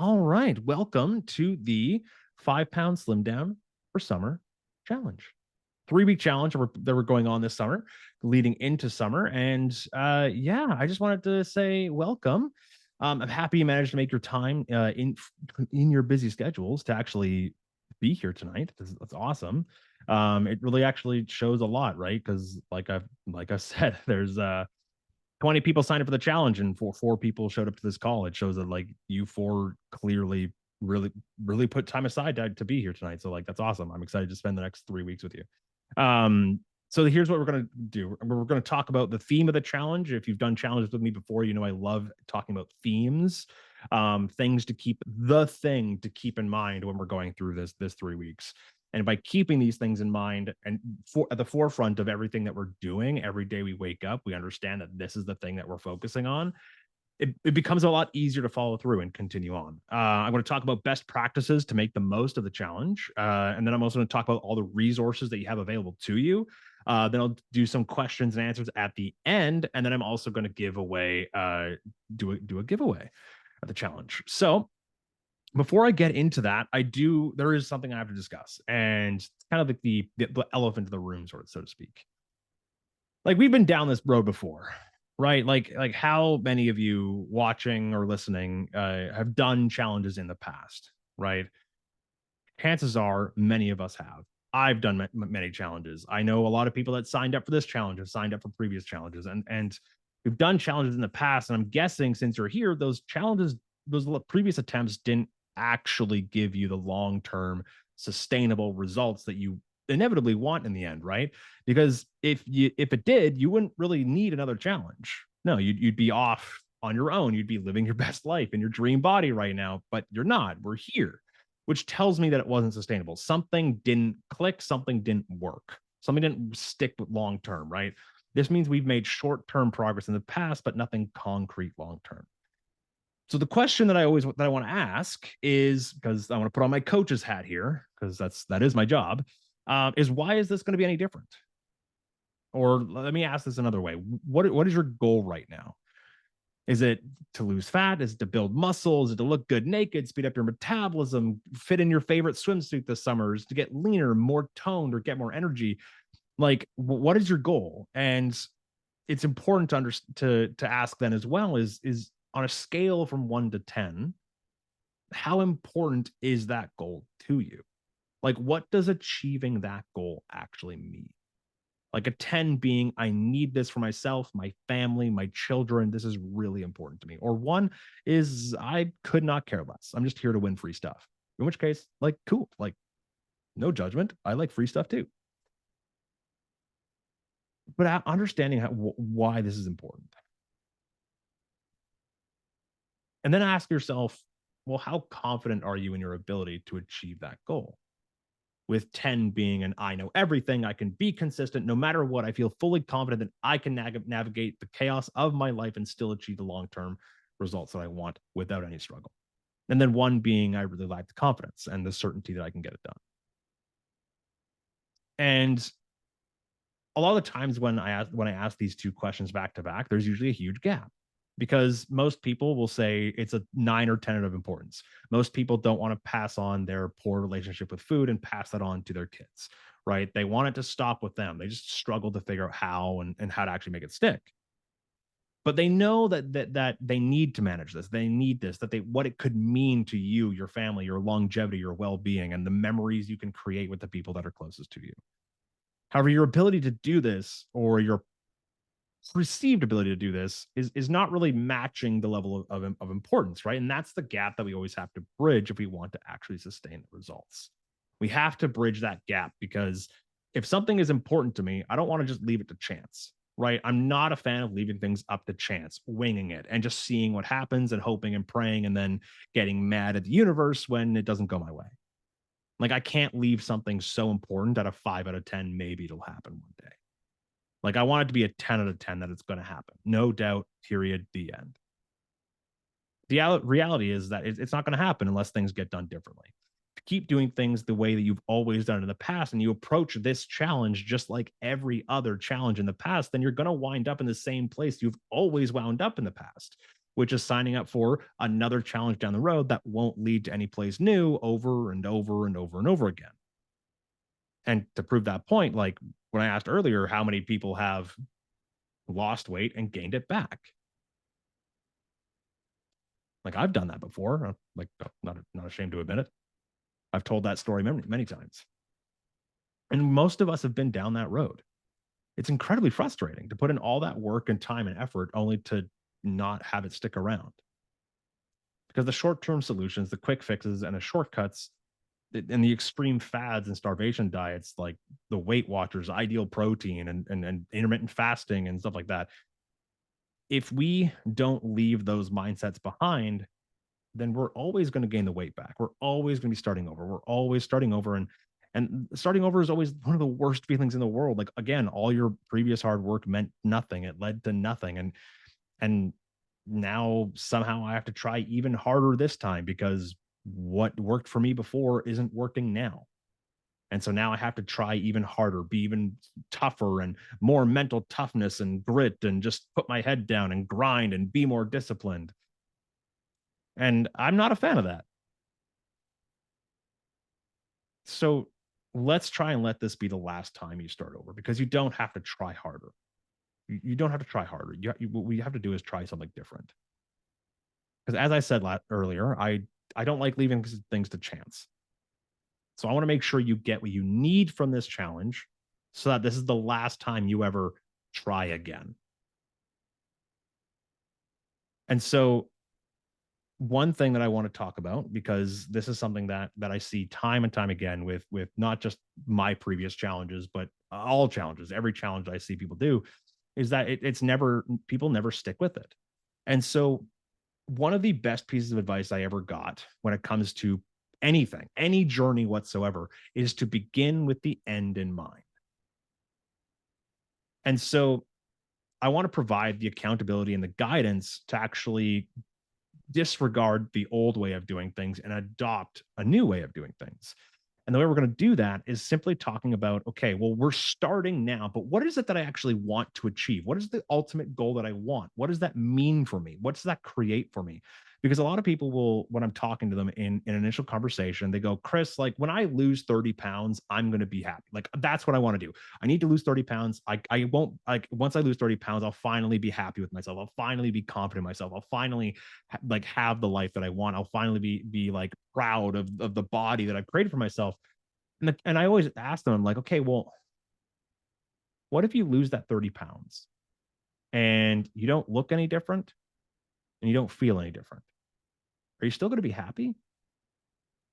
All right. Welcome to the 5 pound slim down for summer challenge. 3 week challenge that we're going on this summer, leading into summer. And yeah, I just wanted to say welcome. I'm happy you managed to make your time in your busy schedules to actually be here tonight. That's awesome. It really actually shows a lot, right? Because like I said, there's 20 people signed up for the challenge and four people showed up to this call. It shows that like you four clearly really put time aside to be here tonight. So like that's awesome. I'm excited to spend the next 3 weeks with you. So here's what we're going to do. We're going to talk about the theme of the challenge. If you've done challenges with me before, you know I love talking about themes, things to keep the thing to keep in mind when we're going through this 3 weeks. And by keeping these things in mind and at the forefront of everything that we're doing every day we wake up, we understand that this is the thing that we're focusing on. It becomes a lot easier to follow through and continue on. I'm going to talk about best practices to make the most of the challenge. And then I'm also going to talk about all the resources that you have available to you. Then I'll do some questions and answers at the end. And then I'm also going to give away, do a giveaway of the challenge. So before I get into that, there is something I have to discuss, and it's kind of like the elephant in the room, so to speak. Like we've been down this road before, right? Like how many of you watching or listening have done challenges in the past, right? Chances are many of us have. I've done many challenges. I know a lot of people that signed up for this challenge have signed up for previous challenges, and we've done challenges in the past. And I'm guessing since you're here, those challenges, those previous attempts didn't actually give you the long term sustainable results that you inevitably want in the end, right? Because if it did, you wouldn't really need another challenge. No, you'd be off on your own. You'd be living your best life in your dream body right now, but you're not. We're here, which tells me that it wasn't sustainable. Something didn't click, something didn't work, something didn't stick with long term, right? This means we've made short term progress in the past, but nothing concrete long term. So the question that I want to ask is, because I want to put on my coach's hat here, because that is my job, is why is this going to be any different? Or let me ask this another way: what is your goal right now? Is it to lose fat? Is it to build muscle? Is it to look good naked, speed up your metabolism, fit in your favorite swimsuit this summer? Is it to get leaner, more toned, or get more energy? Like, what is your goal? And it's important to ask then as well is on a scale from 1 to 10, how important is that goal to you? Like, what does achieving that goal actually mean? Like a 10 being, I need this for myself, my family, my children. This is really important to me. Or 1 is, I could not care less. I'm just here to win free stuff. In which case, like, cool. Like, no judgment. I like free stuff too. But understanding why this is important. And then ask yourself, well, how confident are you in your ability to achieve that goal? With 10 being an I know everything, I can be consistent no matter what. I feel fully confident that I can navigate the chaos of my life and still achieve the long term results that I want without any struggle. And then 1 being, I really lack the confidence and the certainty that I can get it done. And a lot of the times when I ask these two questions back to back, there's usually a huge gap because most people will say it's a 9 or 10 of importance. Most people don't want to pass on their poor relationship with food and pass that on to their kids, right? They want it to stop with them. They just struggle to figure out how and how to actually make it stick. But they know that they need to manage this. They need this, that they what it could mean to you, your family, your longevity, your well-being, and the memories you can create with the people that are closest to you. However, your ability to do this, or your perceived ability to do this, is not really matching the level of importance, right? And that's the gap that we always have to bridge if we want to actually sustain the results. We have to bridge that gap because if something is important to me, I don't want to just leave it to chance, right? I'm not a fan of leaving things up to chance, winging it, and just seeing what happens and hoping and praying and then getting mad at the universe when it doesn't go my way. Like I can't leave something so important at a 5 out of 10. Maybe it'll happen one day. Like I want it to be a 10 out of 10 that it's going to happen. No doubt, period, the end. The reality is that it's not going to happen unless things get done differently. If you keep doing things the way that you've always done in the past and you approach this challenge just like every other challenge in the past, then you're going to wind up in the same place you've always wound up in the past, which is signing up for another challenge down the road that won't lead to any place new over and over and over and over again. And to prove that point, like when I asked earlier, how many people have lost weight and gained it back? Like I've done that before. I'm like not ashamed to admit it. I've told that story many times. And most of us have been down that road. It's incredibly frustrating to put in all that work and time and effort only to not have it stick around. Because the short-term solutions, the quick fixes and the shortcuts and the extreme fads and starvation diets like the Weight Watchers, Ideal Protein and intermittent fasting and stuff like that, if we don't leave those mindsets behind, then we're always going to gain the weight back. We're always going to be starting over. We're always starting over. And starting over is always one of the worst feelings in the world. Like again, all your previous hard work meant nothing. It led to nothing. And now somehow I have to try even harder this time because what worked for me before isn't working now. And so now I have to try even harder, be even tougher and more mental toughness and grit and just put my head down and grind and be more disciplined. And I'm not a fan of that. So let's try and let this be the last time you start over because you don't have to try harder. You don't have to try harder. What we have to do is try something different. Because as I said earlier, I don't like leaving things to chance. So I want to make sure you get what you need from this challenge so that this is the last time you ever try again. And so one thing that I want to talk about, because this is something that I see time and time again with not just my previous challenges, but all challenges, every challenge I see people do, is that it's never, people never stick with it. And so one of the best pieces of advice I ever got when it comes to anything, any journey whatsoever, is to begin with the end in mind. And so I want to provide the accountability and the guidance to actually disregard the old way of doing things and adopt a new way of doing things. And the way we're going to do that is simply talking about, okay, well, we're starting now, but what is it that I actually want to achieve? What is the ultimate goal that I want? What does that mean for me? What does that create for me? Because a lot of people will, when I'm talking to them in an initial conversation, they go, Chris, like when I lose 30 pounds, I'm going to be happy. Like that's what I want to do. I need to lose 30 pounds. I won't like once I lose 30 pounds, I'll finally be happy with myself. I'll finally be confident in myself. I'll finally like have the life that I want. I'll finally be like proud of the body that I've created for myself. And I always ask them, I'm like, okay, well, what if you lose that 30 pounds and you don't look any different and you don't feel any different? Are you still going to be happy? And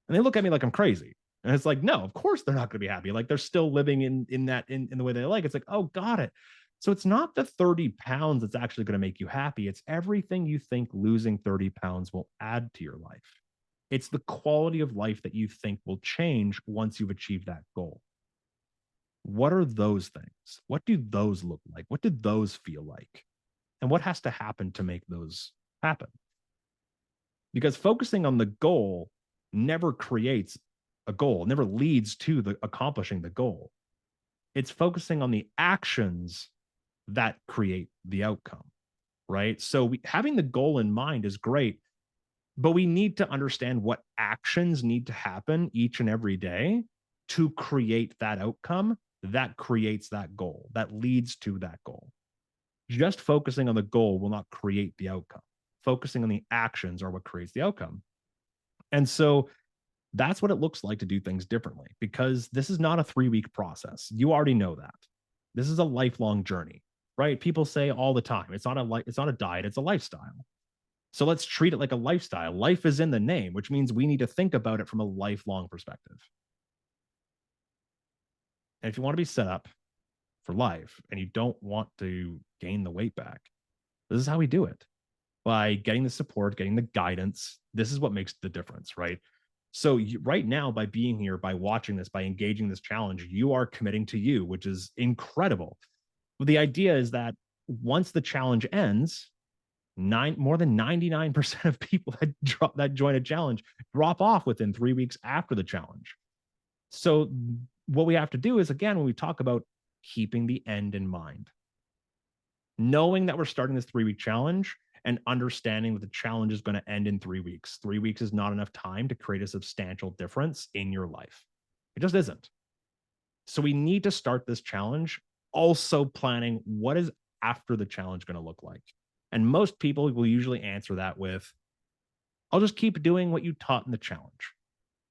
they look at me like I'm crazy. And it's like, no, of course they're not going to be happy. Like they're still living in the way they like. It's like, oh, got it. So it's not the 30 pounds that's actually going to make you happy. It's everything you think losing 30 pounds will add to your life. It's the quality of life that you think will change once you've achieved that goal. What are those things? What do those look like? What do those feel like? And what has to happen to make those happen? Because focusing on the goal never creates a goal, never leads to the accomplishing the goal. It's focusing on the actions that create the outcome, right? So having the goal in mind is great, but we need to understand what actions need to happen each and every day to create that outcome that creates that goal, that leads to that goal. Just focusing on the goal will not create the outcome. Focusing on the actions are what creates the outcome. And so that's what it looks like to do things differently, because this is not a 3-week process. You already know that. This is a lifelong journey, right? People say all the time, it's not a diet, it's a lifestyle. So let's treat it like a lifestyle. Life is in the name, which means we need to think about it from a lifelong perspective. And if you want to be set up for life and you don't want to gain the weight back, this is how we do it. By getting the support, getting the guidance. This is what makes the difference, right? So right now, by being here, by watching this, by engaging this challenge, you are committing to you, which is incredible. But the idea is that once the challenge ends, more than 99% of people that join a challenge drop off within 3 weeks after the challenge. So what we have to do is, again, when we talk about keeping the end in mind, knowing that we're starting this 3-week challenge and understanding that the challenge is going to end in 3 weeks. 3 weeks is not enough time to create a substantial difference in your life. It just isn't. So we need to start this challenge also planning what is after the challenge going to look like. And most people will usually answer that with, I'll just keep doing what you taught in the challenge,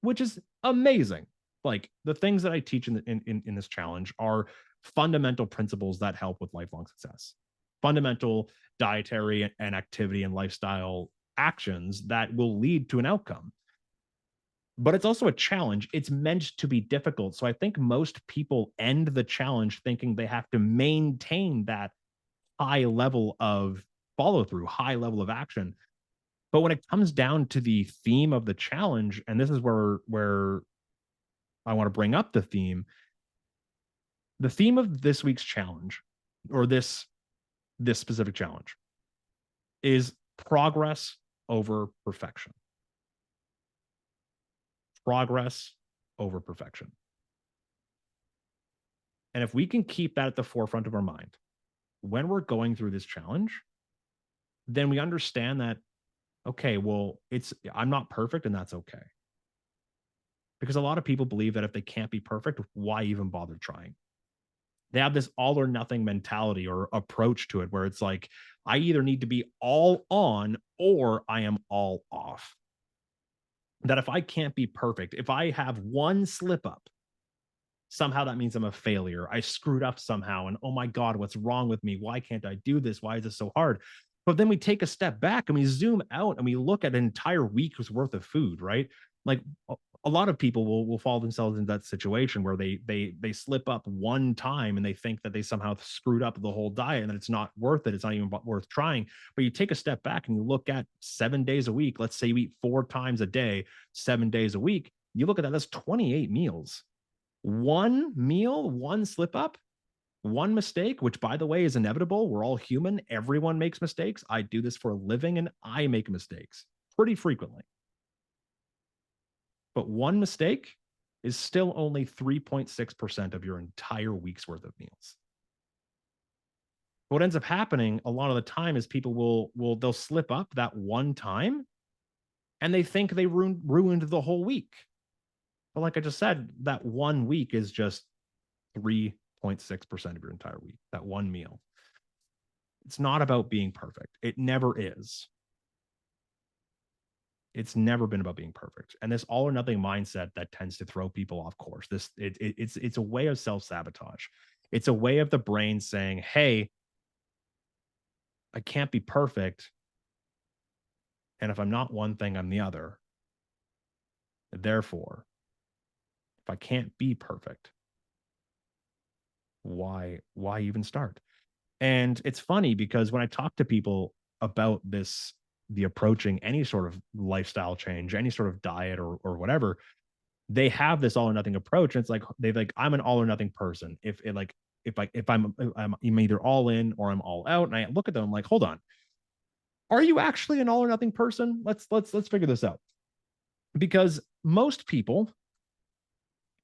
which is amazing. Like the things that I teach in this challenge are fundamental principles that help with lifelong success, fundamental dietary and activity and lifestyle actions that will lead to an outcome. But it's also a challenge. It's meant to be difficult. So I think most people end the challenge thinking they have to maintain that high level of follow through, high level of action. But when it comes down to the theme of the challenge, and this is where I want to bring up the theme of this week's challenge, or this specific challenge, is progress over perfection. Progress over perfection. And if we can keep that at the forefront of our mind when we're going through this challenge, then we understand that, okay, well, I'm not perfect and that's okay. Because a lot of people believe that if they can't be perfect, why even bother trying? They have this all or nothing mentality or approach to it where it's like, I either need to be all on or I am all off. That if I can't be perfect, if I have one slip up, somehow that means I'm a failure. I screwed up somehow. And oh my God, what's wrong with me? Why can't I do this? Why is this so hard? But then we take a step back and we zoom out and we look at an entire week's worth of food, right? Like a lot of people will fall themselves in that situation where they slip up one time and they think that they somehow screwed up the whole diet and that it's not worth it. It's not even worth trying. But you take a step back and you look at 7 days a week. Let's say you eat 4 times a day, 7 days a week. You look at that, that's 28 meals. One meal, one slip up, one mistake, which by the way is inevitable. We're all human. Everyone makes mistakes. I do this for a living and I make mistakes pretty frequently. But one mistake is still only 3.6% of your entire week's worth of meals. What ends up happening a lot of the time is people they'll slip up that one time and they think they ruined the whole week. But like I just said, that 1 week is just 3.6% of your entire week, that one meal. It's not about being perfect. It never is. It's never been about being perfect. And this all or nothing mindset that tends to throw people off course. It's a way of self-sabotage. It's a way of the brain saying, hey, I can't be perfect. And if I'm not one thing, I'm the other. Therefore, if I can't be perfect, why even start? And it's funny because when I talk to people about the approaching any sort of lifestyle change, any sort of diet or whatever, they have this all or nothing approach. And it's like, I'm an all or nothing person. If I'm either all in or I'm all out. And I look at them, I'm like, hold on. Are you actually an all or nothing person? Let's figure this out. Because most people,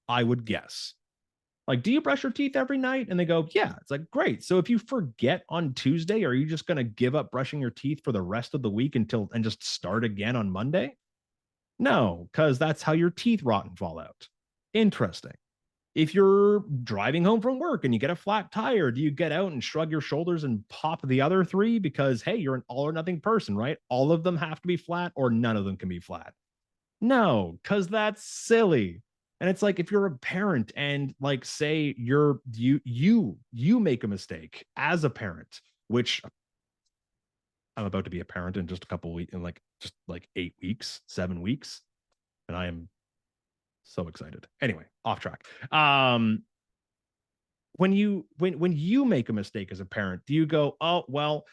I would guess, like, do you brush your teeth every night? And they go, yeah. It's like, great. So if you forget on Tuesday, are you just going to give up brushing your teeth for the rest of the week and just start again on Monday? No, because that's how your teeth rot and fall out. Interesting. If you're driving home from work and you get a flat tire, do you get out and shrug your shoulders and pop the other 3 because, hey, you're an all or nothing person, right? All of them have to be flat or none of them can be flat. No, because that's silly. And it's like if you're a parent and like say you make a mistake as a parent, which I'm about to be a parent in just a couple weeks, in just 8 weeks, 7 weeks, and I am so excited. Anyway, off track. When you make a mistake as a parent, do you go, oh well,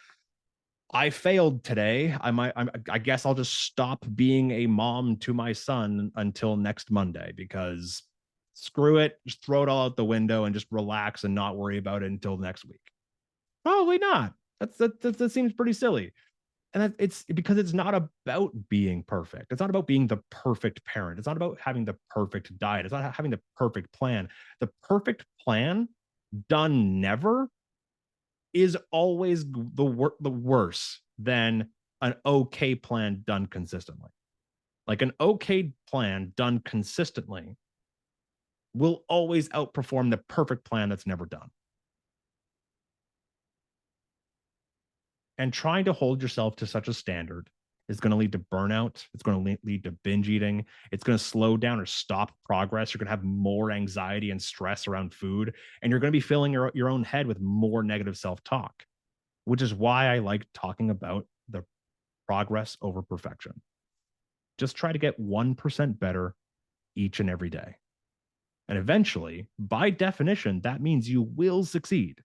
I failed today. I guess I'll just stop being a mom to my son until next Monday because screw it. Just throw it all out the window and just relax and not worry about it until next week. Probably not. That seems pretty silly. And it's because it's not about being perfect. It's not about being the perfect parent. It's not about having the perfect diet. It's not having the perfect plan. The perfect plan done never is always the worse. than an okay plan done consistently. Like an okay plan done consistently will always outperform the perfect plan that's never done. And trying to hold yourself to such a standard is going to lead to burnout. It's going to lead to binge eating. It's going to slow down or stop progress. You're going to have more anxiety and stress around food. And you're going to be filling your own head with more negative self-talk, which is why I like talking about the progress over perfection. Just try to get 1% better each and every day. And eventually, by definition, that means you will succeed.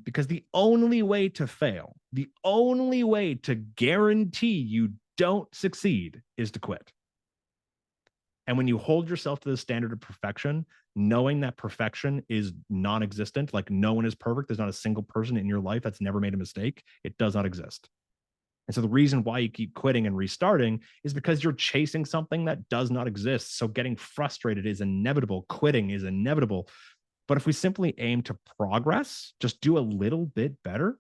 Because the only way to fail, the only way to guarantee you don't succeed is to quit. And when you hold yourself to the standard of perfection, knowing that perfection is non-existent, like no one is perfect, there's not a single person in your life that's never made a mistake, it does not exist. And so the reason why you keep quitting and restarting is because you're chasing something that does not exist. So getting frustrated is inevitable. Quitting is inevitable. But if we simply aim to progress, just do a little bit better,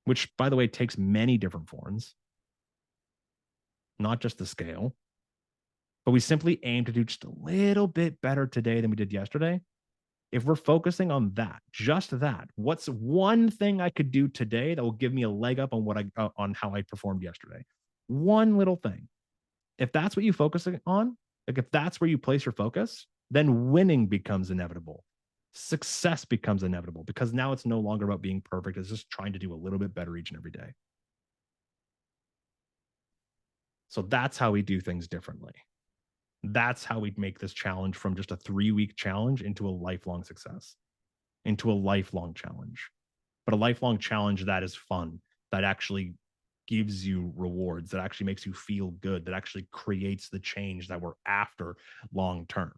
which, by the way, takes many different forms, not just the scale, but we simply aim to do just a little bit better today than we did yesterday. If we're focusing on that, just that, what's one thing I could do today that will give me a leg up on on how I performed yesterday? One little thing. If that's what you focus on, like if that's where you place your focus, then winning becomes inevitable. Success becomes inevitable because now it's no longer about being perfect. It's just trying to do a little bit better each and every day. So that's how we do things differently. That's how we make this challenge from just a 3-week challenge into a lifelong success, into a lifelong challenge. But a lifelong challenge that is fun, that actually gives you rewards, that actually makes you feel good, that actually creates the change that we're after long term.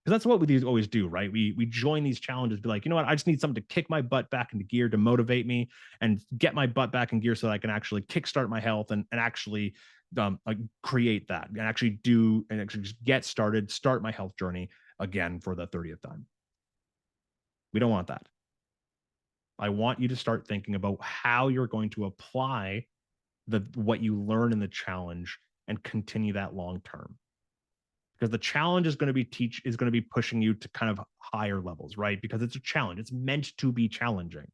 Because that's what we always do, right? We join these challenges, be like, you know what? I just need something to kick my butt back into gear, to motivate me and get my butt back in gear so that I can actually kickstart my health and actually like create that and actually do and actually just get started, start my health journey again for the 30th time. We don't want that. I want you to start thinking about how you're going to apply what you learn in the challenge and continue that long term. Because the challenge is going to be pushing you to kind of higher levels, right? Because it's a challenge. It's meant to be challenging.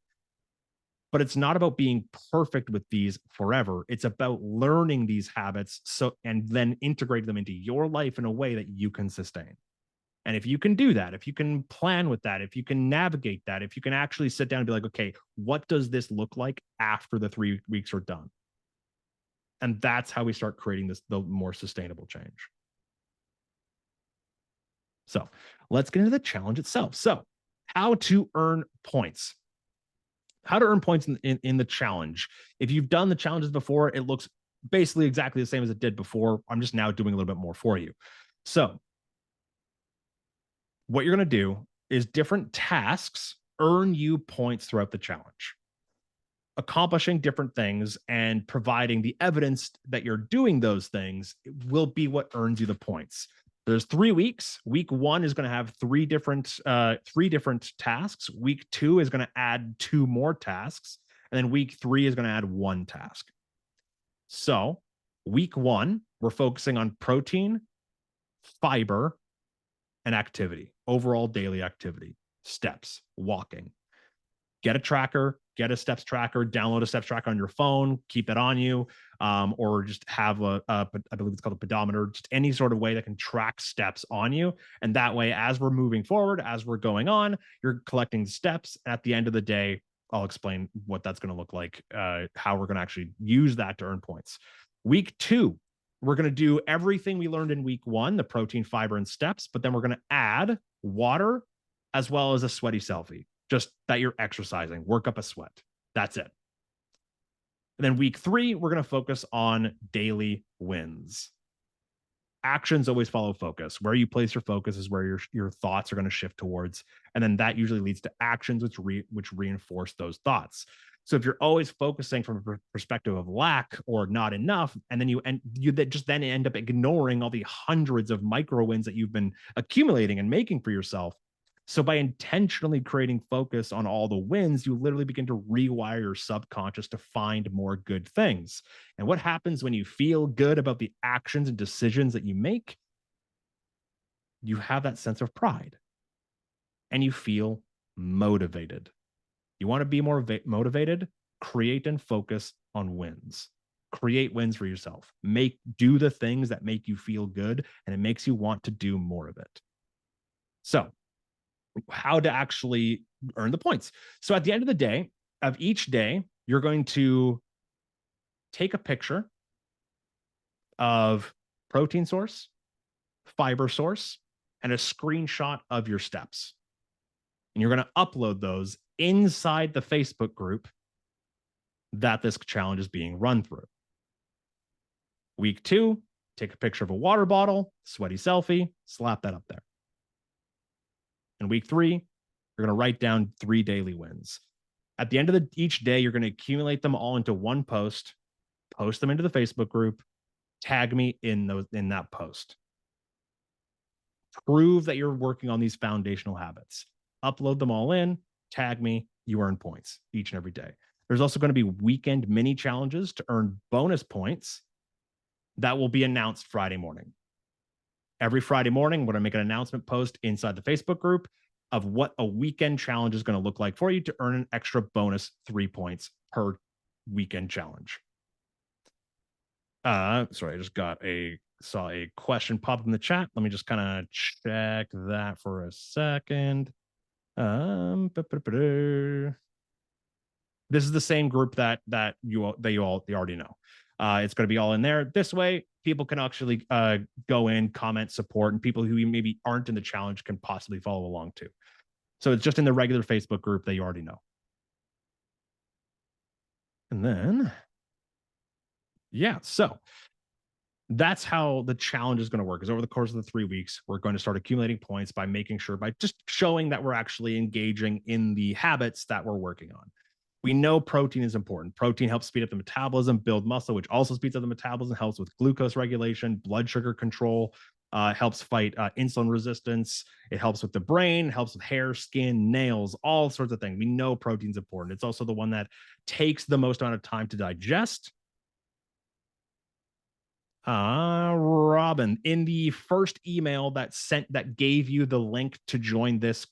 But it's not about being perfect with these forever. It's about learning these habits and then integrate them into your life in a way that you can sustain. And if you can do that, if you can plan with that, if you can navigate that, if you can actually sit down and be like, okay, what does this look like after the 3 weeks are done? And that's how we start creating the more sustainable change. So let's get into the challenge itself. So how to earn points. How to earn points in the challenge. If you've done the challenges before, it looks basically exactly the same as it did before. I'm just now doing a little bit more for you. So what you're going to do is different tasks earn you points throughout the challenge. Accomplishing different things and providing the evidence that you're doing those things will be what earns you the points. There's 3 weeks. Week 1 is going to have three different tasks. Week 2 is going to add 2 more tasks. And then week 3 is going to add 1 task. So week 1, we're focusing on protein, fiber, and activity, overall daily activity, steps, walking. Get a tracker, get a steps tracker, download a steps tracker on your phone, keep it on you, or just have I believe it's called a pedometer, just any sort of way that can track steps on you. And that way, as we're moving forward, as we're going on, you're collecting steps. At the end of the day, I'll explain what that's going to look like, how we're going to actually use that to earn points. Week 2, we're going to do everything we learned in week 1, the protein, fiber, and steps, but then we're going to add water as well as a sweaty selfie. Just that you're exercising, work up a sweat. That's it. And then week 3, we're going to focus on daily wins. Actions always follow focus. Where you place your focus is where your thoughts are going to shift towards. And then that usually leads to actions which reinforce those thoughts. So if you're always focusing from a perspective of lack or not enough, and then you just then end up ignoring all the hundreds of micro wins that you've been accumulating and making for yourself, So by intentionally creating focus on all the wins, you literally begin to rewire your subconscious to find more good things. And what happens when you feel good about the actions and decisions that you make? You have that sense of pride and you feel motivated. You want to be more motivated? Create and focus on wins. Create wins for yourself. Do the things that make you feel good, and it makes you want to do more of it. So, how to actually earn the points? So, at the end of the day, of each day, you're going to take a picture of protein source, fiber source, and a screenshot of your steps. And you're going to upload those inside the Facebook group that this challenge is being run through. Week 2, take a picture of a water bottle, sweaty selfie, slap that up there. In week 3, you're going to write down 3 daily wins. At the end of each day, you're going to accumulate them all into one post, post them into the Facebook group, tag me in that post. Prove that you're working on these foundational habits. Upload them all in, tag me, you earn points each and every day. There's also going to be weekend mini challenges to earn bonus points that will be announced Friday morning. Every Friday morning, we're going to make an announcement post inside the Facebook group of what a weekend challenge is going to look like for you to earn an extra bonus 3 points per weekend challenge. Sorry, I just saw a question pop up in the chat. Let me just kind of check that for a second. This is the same group that you already know. It's going to be all in there. This way, people can actually go in, comment, support, and people who maybe aren't in the challenge can possibly follow along too. So it's just in the regular Facebook group that you already know. And then, yeah, so that's how the challenge is going to work. Is over the course of the 3 weeks, we're going to start accumulating points by making sure, by just showing that we're actually engaging in the habits that we're working on. We know protein is important. Protein helps speed up the metabolism, build muscle, which also speeds up the metabolism, helps with glucose regulation, blood sugar control, helps fight insulin resistance. It helps with the brain, helps with hair, skin, nails, all sorts of things. We know protein's important. It's also the one that takes the most amount of time to digest. Robin, in the first email that gave you the link to join this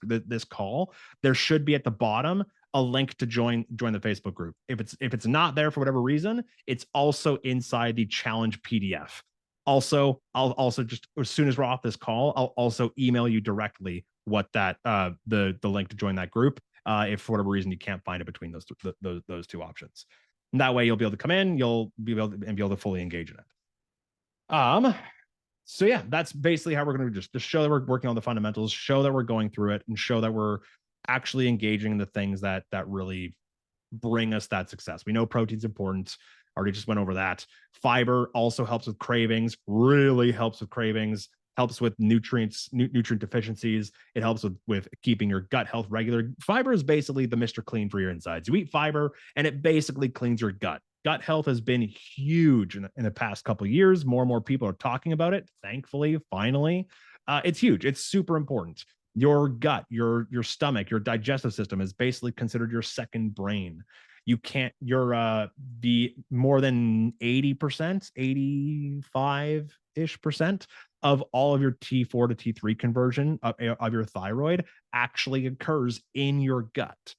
call, there should be at the bottom a link to join the Facebook group. If it's not there for whatever reason, it's also inside the challenge PDF. Also, I'll also just, as soon as we're off this call, I'll also email you directly what that the link to join that group. If for whatever reason you can't find it between those two options, and that way you'll be able to come in, you'll be able to fully engage in it. So yeah, that's basically how we're going to just show that we're working on the fundamentals, show that we're going through it, and show that we're actually engaging in the things that really bring us that success. We know protein's important. Already just went over that. Fiber also helps with cravings, really helps with cravings, helps with nutrient deficiencies. It helps with keeping your gut health regular. Fiber is basically the Mr. Clean for your insides. You eat fiber and it basically cleans your gut. Gut health has been huge in the past couple of years. More and more people are talking about it. Thankfully, finally, it's huge. It's super important. Your gut, your stomach, your digestive system is basically considered your second brain. You can't, the more than 80%, 85-ish% of all of your T4 to T3 conversion of your thyroid actually occurs in your gut.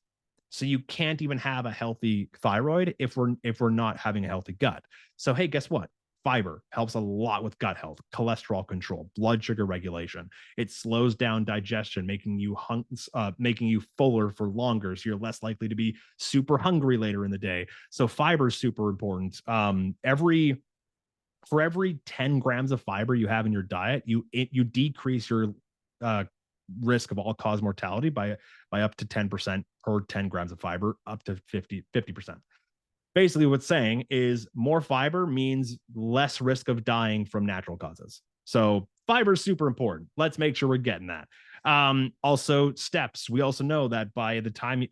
So you can't even have a healthy thyroid if we're not having a healthy gut. So hey, guess what? Fiber helps a lot with gut health, cholesterol control, blood sugar regulation. It slows down digestion, making you fuller for longer, so you're less likely to be super hungry later in the day. So fiber is super important. For every 10 grams of fiber you have in your diet, you decrease your risk of all-cause mortality by up to 10% per 10 grams of fiber, up to 50%. Basically, what's saying is more fiber means less risk of dying from natural causes. So fiber is super important. Let's make sure we're getting that. Also, steps. We also know that by the time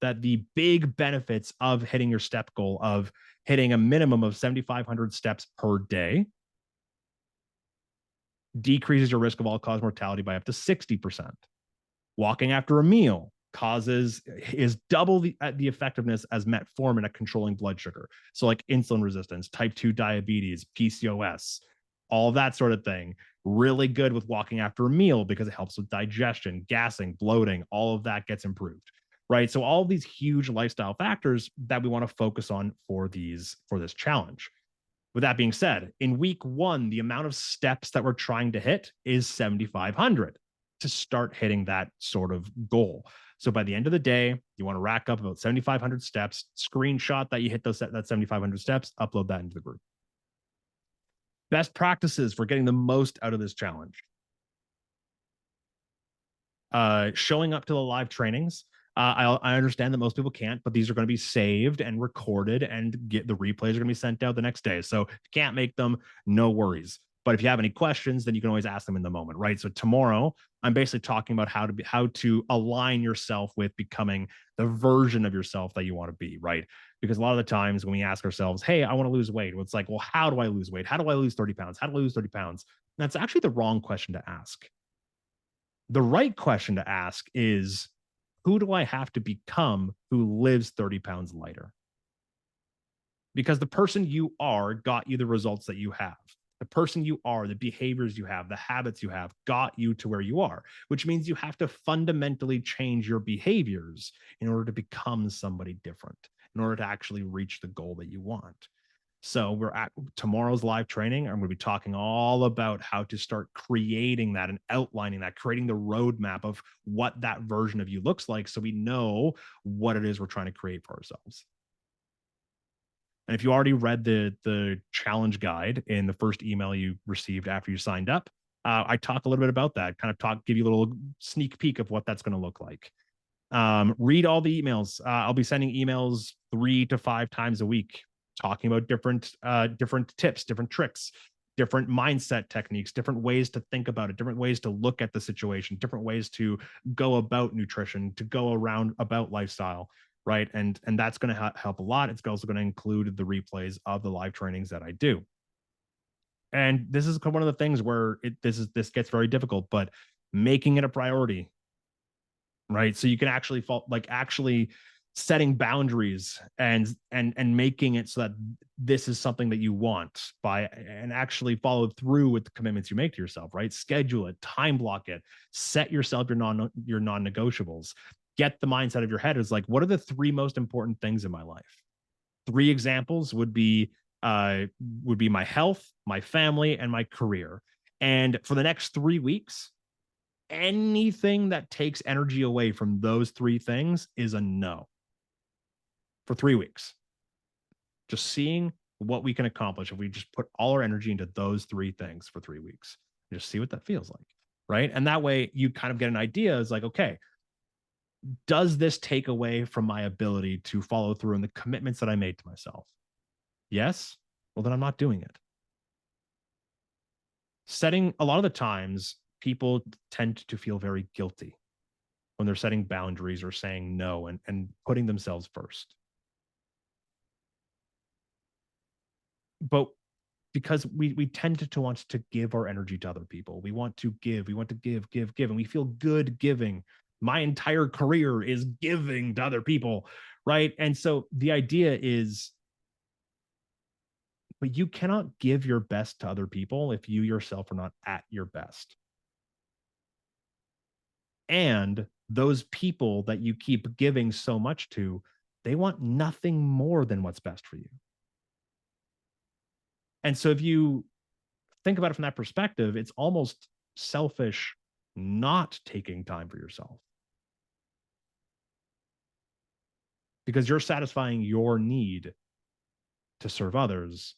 that the big benefits of hitting your step goal of hitting a minimum of 7,500 steps per day decreases your risk of all-cause mortality by up to 60%. Walking after a meal is double the effectiveness as metformin at controlling blood sugar. So like insulin resistance, type 2 diabetes, PCOS, all that sort of thing. Really good with walking after a meal because it helps with digestion, gassing, bloating, all of that gets improved. Right. So all of these huge lifestyle factors that we want to focus on for this challenge. With that being said, in week 1, the amount of steps that we're trying to hit is 7,500 to start hitting that sort of goal. So by the end of the day, you want to rack up about 7,500 steps, screenshot that you hit that 7,500 steps, upload that into the group. Best practices for getting the most out of this challenge. Showing up to the live trainings. I understand that most people can't, but these are going to be saved and recorded, and the replays are going to be sent out the next day. So if you can't make them, no worries. But if you have any questions, then you can always ask them in the moment, right? So tomorrow, I'm basically talking about how to align yourself with becoming the version of yourself that you want to be, right? Because a lot of the times when we ask ourselves, "Hey, I want to lose weight," well, it's like, "Well, how do I lose weight? How do I lose 30 pounds? How do I lose 30 pounds?" And that's actually the wrong question to ask. The right question to ask is, who do I have to become who lives 30 pounds lighter? Because the person you are got you the results that you have. The person you are, the behaviors you have, the habits you have got you to where you are, which means you have to fundamentally change your behaviors in order to become somebody different, in order to actually reach the goal that you want. So we're at tomorrow's live training. I'm going to be talking all about how to start creating that and outlining that, creating the roadmap of what that version of you looks like, so we know what it is we're trying to create for ourselves. And if you already read the challenge guide in the first email you received after you signed up, I talk a little bit about that, kind of give you a little sneak peek of what that's going to look like. Read all the emails. I'll be sending emails 3 to 5 times a week, talking about different tips, different tricks, different mindset techniques, different ways to think about it, different ways to look at the situation, different ways to go about nutrition, to go around about lifestyle, right? And that's going to help a lot. It's also going to include the replays of the live trainings that I do. And this is one of the things where this gets very difficult, but making it a priority, right? So you can actually setting boundaries and making it so that this is something that you want and actually follow through with the commitments you make to yourself, right? Schedule it, time block it, set yourself your non-negotiables. Get the mindset of your head is like, what are the 3 most important things in my life? 3 examples would be my health, my family, and my career. And for the next 3 weeks, anything that takes energy away from those 3 things is a no. For 3 weeks. Just seeing what we can accomplish if we just put all our energy into those 3 things for 3 weeks. Just see what that feels like, right? And that way you kind of get an idea. Is like, okay, does this take away from my ability to follow through on the commitments that I made to myself? Yes? Well, then I'm not doing it. A lot of the times, people tend to feel very guilty when they're setting boundaries or saying no and putting themselves first. But because we tend to want to give our energy to other people. We want to give, and we feel good giving. My entire career is giving to other people, right? And so the idea is, but you cannot give your best to other people if you yourself are not at your best. And those people that you keep giving so much to, they want nothing more than what's best for you. And so if you think about it from that perspective, it's almost selfish not taking time for yourself, because you're satisfying your need to serve others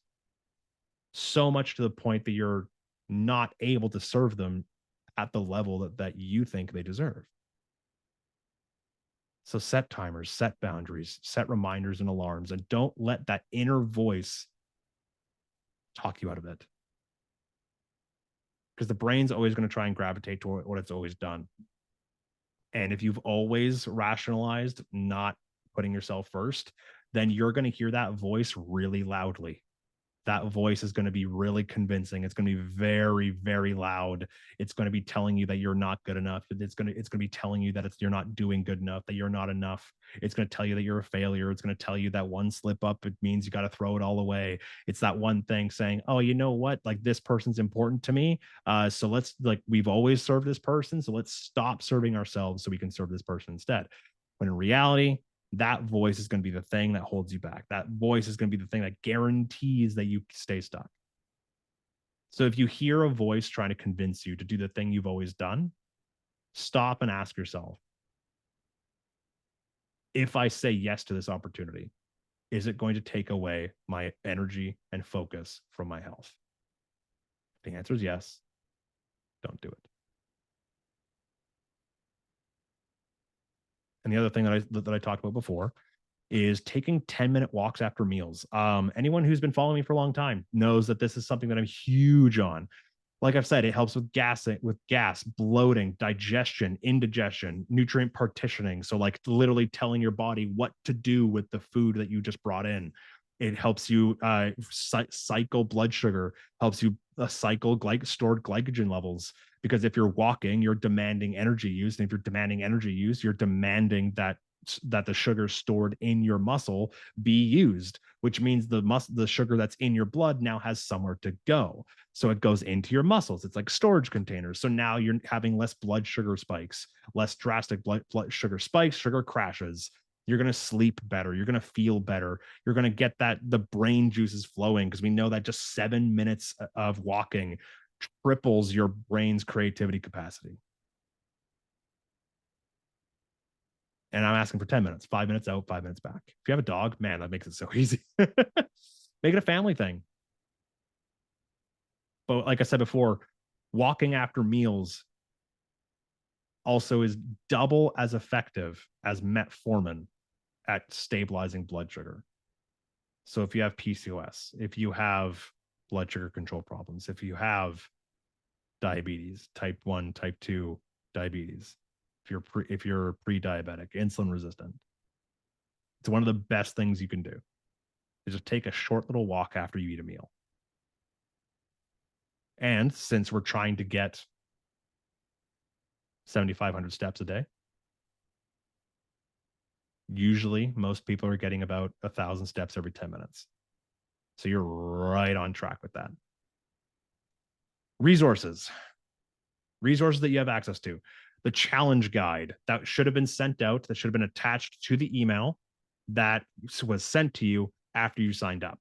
so much to the point that you're not able to serve them at the level that you think they deserve. So set timers, set boundaries, set reminders and alarms, and don't let that inner voice talk you out of it. Because the brain's always going to try and gravitate to what it's always done. And if you've always rationalized not putting yourself first, then you're going to hear that voice really loudly. that voice is going to be really convincing. It's going to be very, very loud. It's going to be telling you that you're not good enough. It's going to be telling you that you're not doing good enough, that you're not enough. It's going to tell you that you're a failure. It's going to tell you that one slip up, it means you got to throw it all away. It's that one thing saying, oh, you know what? Like, this person's important to me. So let's, like, we've always served this person. So let's stop serving ourselves so we can serve this person instead. When in reality, that voice is going to be the thing that holds you back. That voice is going to be the thing that guarantees that you stay stuck. So if you hear a voice trying to convince you to do the thing you've always done, stop and ask yourself, if I say yes to this opportunity, is it going to take away my energy and focus from my health? If the answer is yes, don't do it. And the other thing that I talked about before is taking 10-minute walks after meals. Anyone who's been following me for a long time knows that this is something that I'm huge on. Like I've said, it helps with gas, bloating, digestion, indigestion, nutrient partitioning. So, like, literally telling your body what to do with the food that you just brought in. It helps you cycle blood sugar, helps you cycle stored glycogen levels. Because if you're walking, you're demanding energy use, and if you're demanding energy use, you're demanding that the sugar stored in your muscle be used, which means the sugar that's in your blood now has somewhere to go. So it goes into your muscles. It's like storage containers. So now you're having less blood sugar spikes, less drastic blood sugar spikes, sugar crashes. You're going to sleep better. You're going to feel better. You're going to get the brain juices flowing, because we know that just 7 minutes of walking triples your brain's creativity capacity. And I'm asking for 10 minutes, 5 minutes out, 5 minutes back. If you have a dog, man, that makes it so easy. Make it a family thing. But like I said before, walking after meals also is double as effective as metformin at stabilizing blood sugar. So if you have PCOS, if you have blood sugar control problems, if you have diabetes, type 1, type 2 diabetes, if you're pre-diabetic, insulin resistant, it's one of the best things you can do. Is just take a short little walk after you eat a meal. And since we're trying to get 7,500 steps a day, usually most people are getting about 1,000 steps every 10 minutes. So you're right on track with that. Resources that you have access to. The challenge guide that should have been sent out, that should have been attached to the email that was sent to you after you signed up.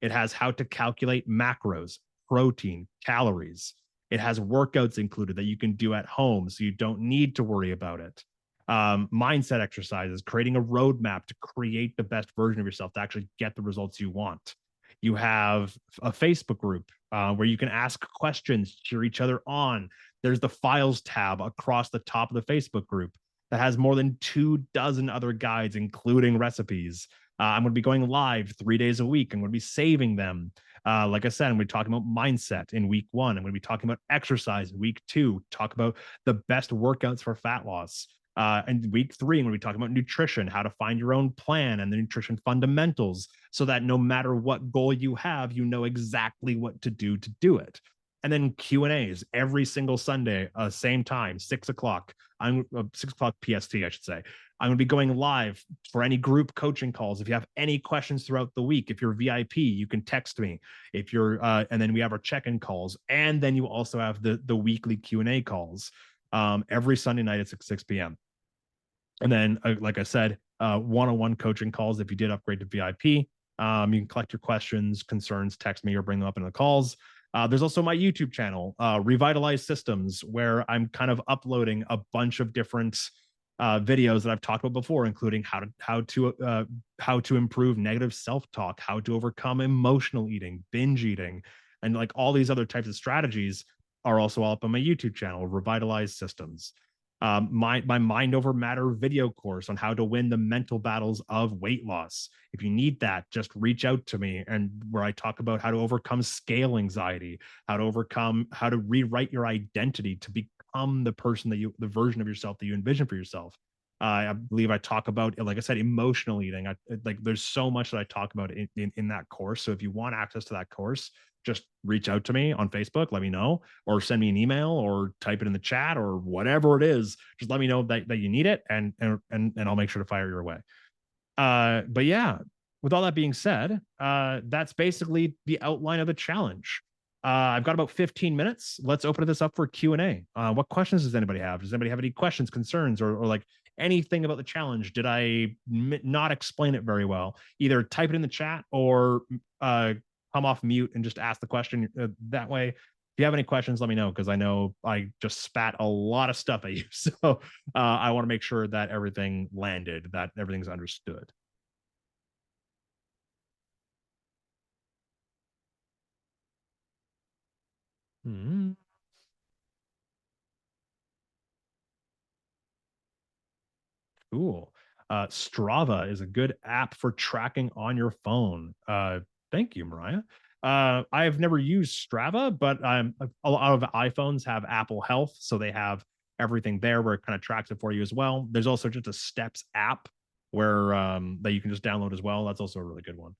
It has how to calculate macros, protein, calories. It has workouts included that you can do at home, so you don't need to worry about it. Mindset exercises, creating a roadmap to create the best version of yourself to actually get the results you want. You have a Facebook group where you can ask questions, cheer each other on. There's the files tab across the top of the Facebook group that has more than 24 other guides, including recipes. I'm going to be going live 3 days a week. I'm going to be saving them. Like I said, I'm going to be talking about mindset in week 1. I'm going to be talking about exercise in week 2, talk about the best workouts for fat loss. And week 3, I'm going to be talking about nutrition, how to find your own plan and the nutrition fundamentals, so that no matter what goal you have, you know exactly what to do it. And then Q&As every single Sunday, same time, 6 o'clock. I'm 6 o'clock PST, I should say. I'm going to be going live for any group coaching calls. If you have any questions throughout the week, if you're VIP, you can text me. If you're, and then we have our check-in calls, and then you also have the weekly Q&A calls every Sunday night at 6 p.m. And then, like I said, one-on-one coaching calls. If you did upgrade to VIP, you can collect your questions, concerns, text me, or bring them up in the calls. There's also my YouTube channel, Revitalize Systems, where I'm kind of uploading a bunch of different videos that I've talked about before, including how to improve negative self-talk, how to overcome emotional eating, binge eating, and like all these other types of strategies are also all up on my YouTube channel, Revitalize Systems. My Mind Over Matter video course on how to win the mental battles of weight loss. If you need that, just reach out to me, and where I talk about how to overcome scale anxiety, how to rewrite your identity to become the version of yourself that you envision for yourself. I believe I talk about, like I said, emotional eating. Like there's so much that I talk about in that course. So if you want access to that course, just reach out to me on Facebook, let me know, or send me an email or type it in the chat or whatever it is. Just let me know that you need it, and I'll make sure to fire your way. But yeah, with all that being said, that's basically the outline of the challenge. I've got about 15 minutes. Let's open this up for Q&A. What questions does anybody have? Does anybody have any questions, concerns, or like anything about the challenge? Did I not explain it very well? Either type it in the chat or come off mute and just ask the question that way. If you have any questions, let me know, because I know I just spat a lot of stuff at you. So I want to make sure that everything landed, that everything's understood. Hmm. Cool. Strava is a good app for tracking on your phone. Thank you, Mariah. I've never used Strava, but a lot of iPhones have Apple Health, so they have everything there where it kind of tracks it for you as well. There's also just a Steps app where that you can just download as well. That's also a really good one.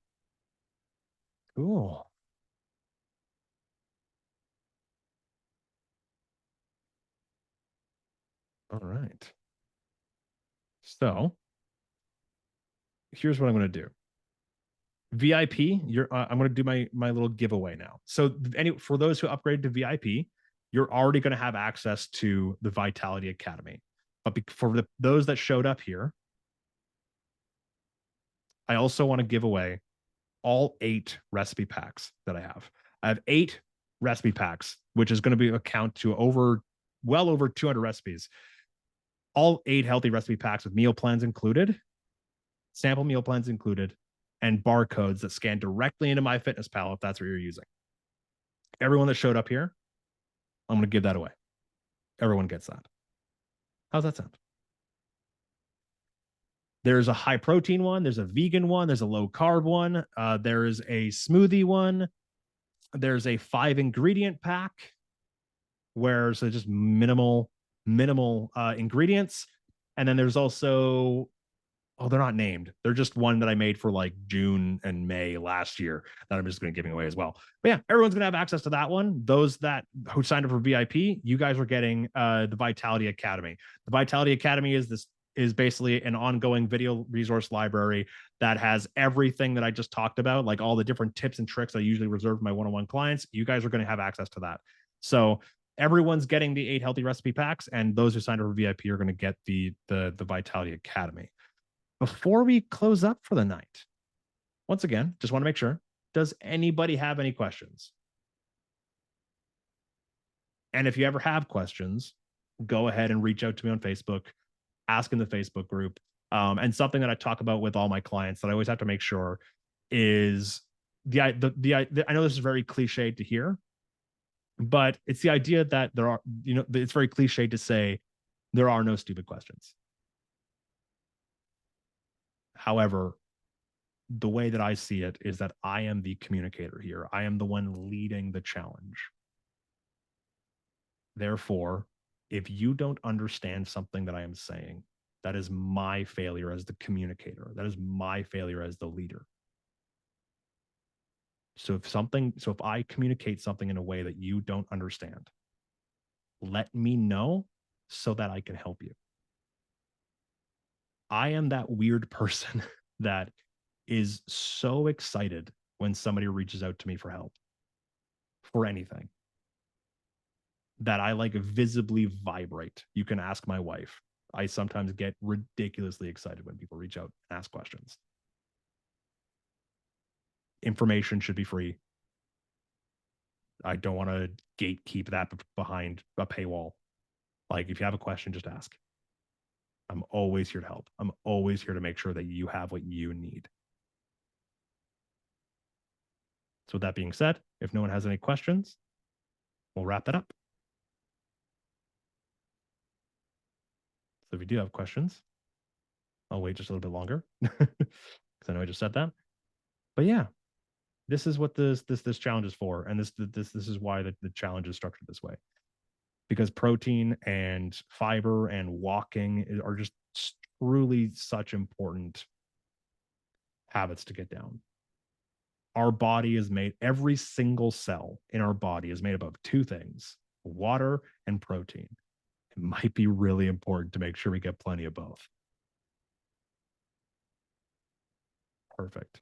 Cool. All right. So here's what I'm going to do. VIP, I'm going to do my little giveaway now. So for those who upgrade to VIP, you're already going to have access to the Vitality Academy. But for those that showed up here, I also want to give away all 8 recipe packs that I have. I have 8 recipe packs, which is going to be account to well over 200 recipes. All 8 healthy recipe packs with meal plans included, sample meal plans included, and barcodes that scan directly into MyFitnessPal if that's what you're using. Everyone that showed up here, I'm going to give that away. Everyone gets that. How's that sound? There's a high protein one, there's a vegan one, there's a low carb one, there's a smoothie one, there's a 5 ingredient pack where so just minimal ingredients, and then there's also, oh, they're not named. They're just one that I made for like June and May last year that I'm just going to giving away as well. But yeah, everyone's going to have access to that one. Those that who signed up for VIP, you guys are getting the Vitality Academy. The Vitality Academy is basically an ongoing video resource library that has everything that I just talked about, like all the different tips and tricks I usually reserve for my one-on-one clients. You guys are going to have access to that. So everyone's getting the 8 healthy recipe packs, and those who signed up for VIP are going to get the Vitality Academy. Before we close up for the night, once again, just want to make sure, does anybody have any questions? And if you ever have questions, go ahead and reach out to me on Facebook, ask in the Facebook group. And something that I talk about with all my clients that I always have to make sure is I know this is very cliched to hear, but it's the idea that there are, it's very cliched to say there are no stupid questions. However, the way that I see it is that I am the communicator here. I am the one leading the challenge. Therefore, if you don't understand something that I am saying, that is my failure as the communicator. That is my failure as the leader. So if I communicate something in a way that you don't understand, let me know so that I can help you. I am that weird person that is so excited when somebody reaches out to me for help for anything that I like visibly vibrate. You can ask my wife. I sometimes get ridiculously excited when people reach out and ask questions. Information should be free. I don't want to gatekeep that behind a paywall. Like, if you have a question, just ask. I'm always here to help. I'm always here to make sure that you have what you need. So with that being said, if no one has any questions, we'll wrap that up. So if you do have questions, I'll wait just a little bit longer because I know I just said that. But yeah, this is what this challenge is for, and this is why the challenge is structured this way, because protein and fiber and walking are just truly such important habits to get down. Our body is made, every single cell in our body is made up of two things: water and protein. It might be really important to make sure we get plenty of both. Perfect.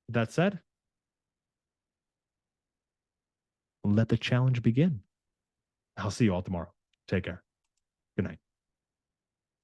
That said, let the challenge begin. I'll see you all tomorrow. Take care. Good night.